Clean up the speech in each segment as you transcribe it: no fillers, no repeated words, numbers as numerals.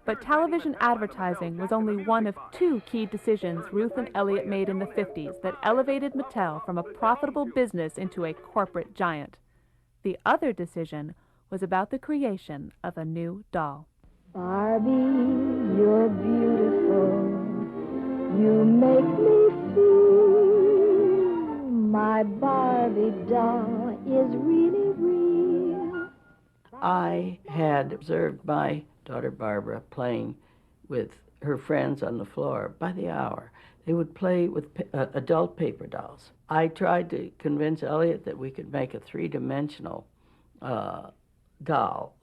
But television advertising was only one of two key decisions Ruth and Elliot made in the 50s that elevated Mattel from a profitable business into a corporate giant. The other decision was about the creation of a new doll. Barbie, you're beautiful. You make me feel my Barbie doll is really real. I had observed my daughter Barbara playing with her friends on the floor by the hour. They would play with adult paper dolls. I tried to convince Elliot that we could make a three-dimensional doll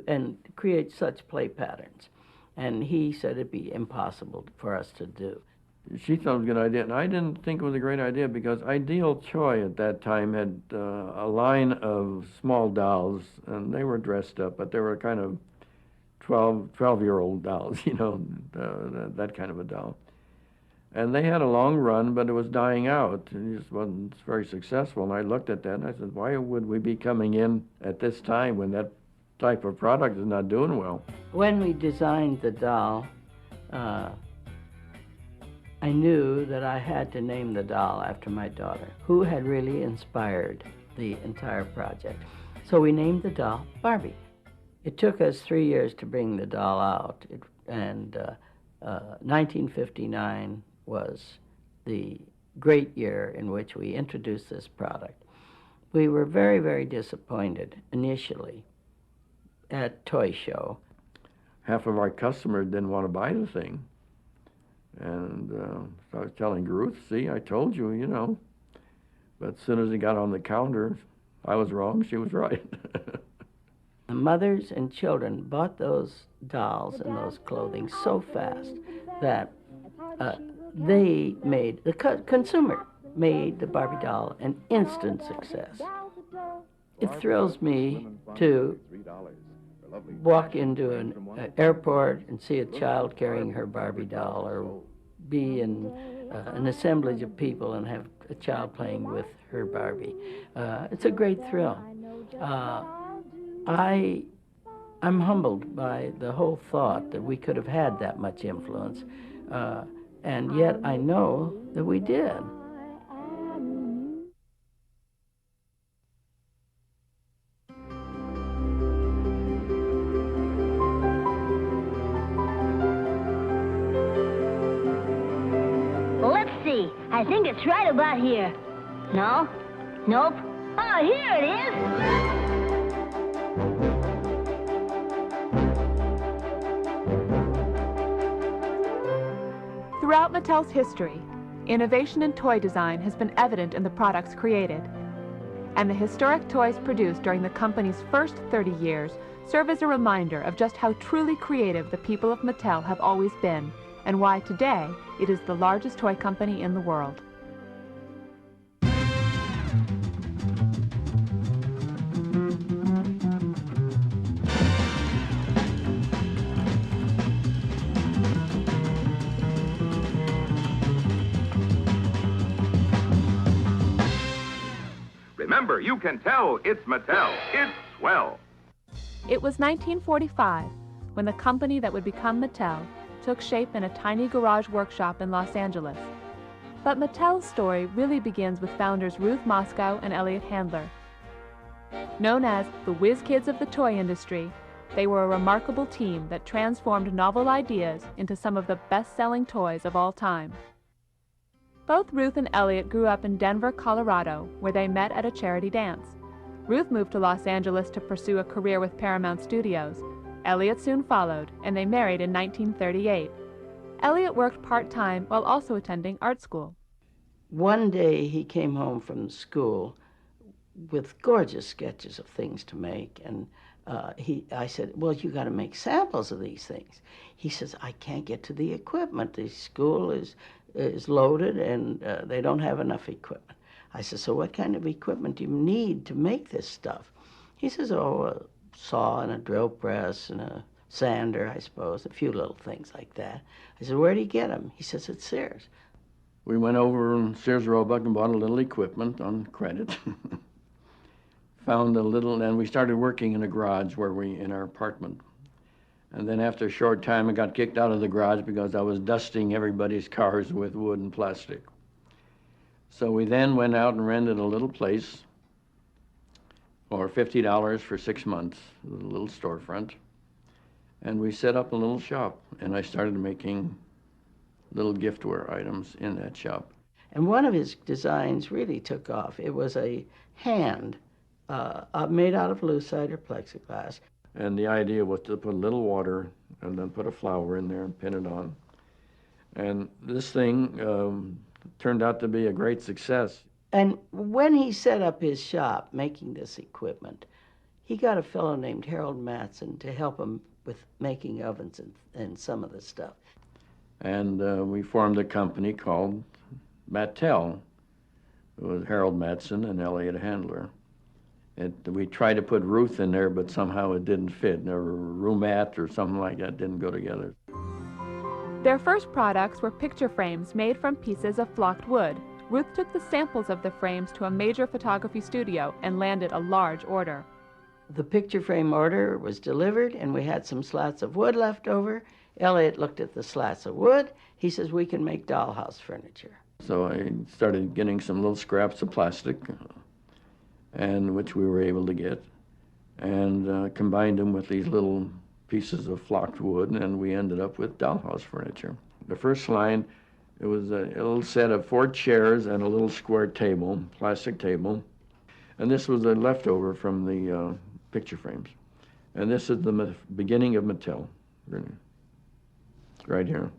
and create such play patterns. And he said it'd be impossible for us to do. She thought it was a good idea, and I didn't think it was a great idea because Ideal Toy at that time had a line of small dolls, and they were dressed up, but they were kind of 12-year-old dolls, you know, that kind of a doll. And they had a long run, but it was dying out. It just wasn't very successful. And I looked at that and I said, why would we be coming in at this time when that type of product is not doing well? When we designed the doll, I knew that I had to name the doll after my daughter, who had really inspired the entire project. So we named the doll Barbie. It took us 3 years to bring the doll out, and 1959 was the great year in which we introduced this product. We were very, very disappointed initially at Toy Show. Half of our customers didn't want to buy the thing. And so I was telling Ruth, see, I told you, you know. But as soon as it got on the counter, I was wrong, she was right. The mothers and children bought those dolls and those clothing so fast that the consumer made the Barbie doll an instant success. It thrills me to walk into an airport and see a child carrying her Barbie doll, or be in an assemblage of people and have a child playing with her Barbie. It's a great thrill. I'm humbled by the whole thought that we could have had that much influence, and yet I know that we did. Well, let's see. I think it's right about here. No? Nope. Oh, here it is! Throughout Mattel's history, innovation in toy design has been evident in the products created. And the historic toys produced during the company's first 30 years serve as a reminder of just how truly creative the people of Mattel have always been, and why today it is the largest toy company in the world. Remember, you can tell it's Mattel. It's swell. It was 1945 when the company that would become Mattel took shape in a tiny garage workshop in Los Angeles. But Mattel's story really begins with founders Ruth Moscow and Elliot Handler. Known as the whiz kids of the toy industry, they were a remarkable team that transformed novel ideas into some of the best-selling toys of all time. Both Ruth and Elliot grew up in Denver, Colorado, where they met at a charity dance. Ruth moved to Los Angeles to pursue a career with Paramount Studios. Elliot soon followed, and they married in 1938. Elliot worked part-time while also attending art school. One day he came home from school with gorgeous sketches of things to make, and I said, well, you got to make samples of these things. He says, I can't get to the equipment. The school is loaded, and they don't have enough equipment. I said, so what kind of equipment do you need to make this stuff? He says, oh, a saw and a drill press and a sander, I suppose, a few little things like that. I said, where do you get them? He says, at Sears. We went over in Sears Roebuck and bought a little equipment on credit. Found a little, and we started working in a garage in our apartment. And then after a short time, I got kicked out of the garage because I was dusting everybody's cars with wood and plastic. So we then went out and rented a little place for $50 for 6 months, a little storefront. And we set up a little shop, and I started making little giftware items in that shop. And one of his designs really took off. It was a hand made out of lucite or plexiglass. And the idea was to put a little water and then put a flower in there and pin it on. And this thing turned out to be a great success. And when he set up his shop making this equipment, he got a fellow named Harold Matson to help him with making ovens and some of the stuff. And we formed a company called Mattel. It was Harold Matson and Elliot Handler. We tried to put Ruth in there, but somehow it didn't fit. A roomat or something like that didn't go together. Their first products were picture frames made from pieces of flocked wood. Ruth took the samples of the frames to a major photography studio and landed a large order. The picture frame order was delivered, and we had some slats of wood left over. Elliot looked at the slats of wood. He says, we can make dollhouse furniture. So I started getting some little scraps of plastic, and which we were able to get, and combined them with these little pieces of flocked wood, and we ended up with dollhouse furniture. The first line, it was a little set of 4 chairs and a little square table, plastic table, and this was a leftover from the picture frames. And this is the beginning of Mattel, right here.